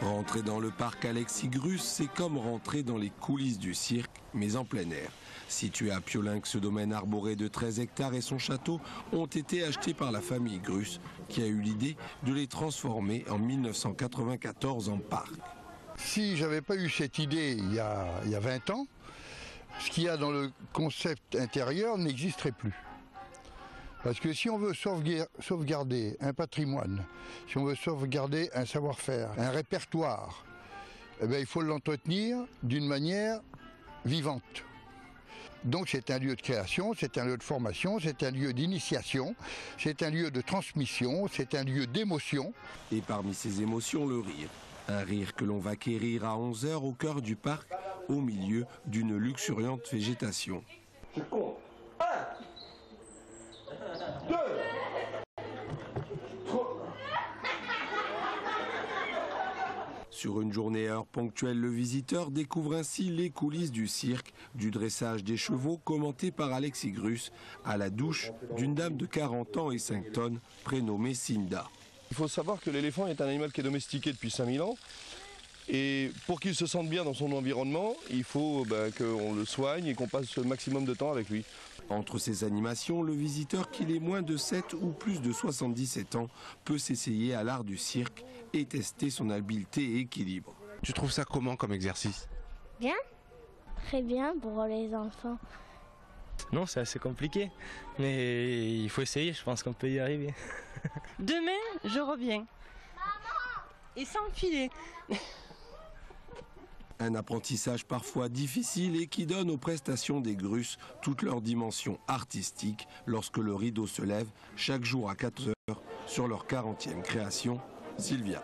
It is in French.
Rentrer dans le parc Alexis Grus, c'est comme rentrer dans les coulisses du cirque, mais en plein air. Situé à Piolinx, ce domaine arboré de 13 hectares et son château ont été achetés par la famille Grus, qui a eu l'idée de les transformer en 1994 en parc. Si j'avais pas eu cette idée il y a 20 ans, ce qu'il y a dans le concept intérieur n'existerait plus. Parce que si on veut sauvegarder un patrimoine, si on veut sauvegarder un savoir-faire, un répertoire, eh bien, il faut l'entretenir d'une manière vivante. Donc c'est un lieu de création, c'est un lieu de formation, c'est un lieu d'initiation, c'est un lieu de transmission, c'est un lieu d'émotion. Et parmi ces émotions, le rire. Un rire que l'on va quérir à 11 h au cœur du parc, au milieu d'une luxuriante végétation. Je compte. 1, 2, 3. Sur une journée à heure ponctuelle, le visiteur découvre ainsi les coulisses du cirque, du dressage des chevaux commenté par Alexis Grus, à la douche d'une dame de 40 ans et 5 tonnes, prénommée Cinda. Il faut savoir que l'éléphant est un animal qui est domestiqué depuis 5000 ans. Et pour qu'il se sente bien dans son environnement, il faut qu'on le soigne et qu'on passe le maximum de temps avec lui. Entre ces animations, le visiteur, qu'il ait moins de 7 ou plus de 77 ans, peut s'essayer à l'art du cirque et tester son habileté et équilibre. Tu trouves ça comment comme exercice? Bien, très bien pour les enfants. Non, c'est assez compliqué, mais il faut essayer, je pense qu'on peut y arriver. Demain, je reviens. Et sans filet. Un apprentissage parfois difficile et qui donne aux prestations des Grus toute leur dimension artistique lorsque le rideau se lève chaque jour à 4 h sur leur 40e création, Sylvia.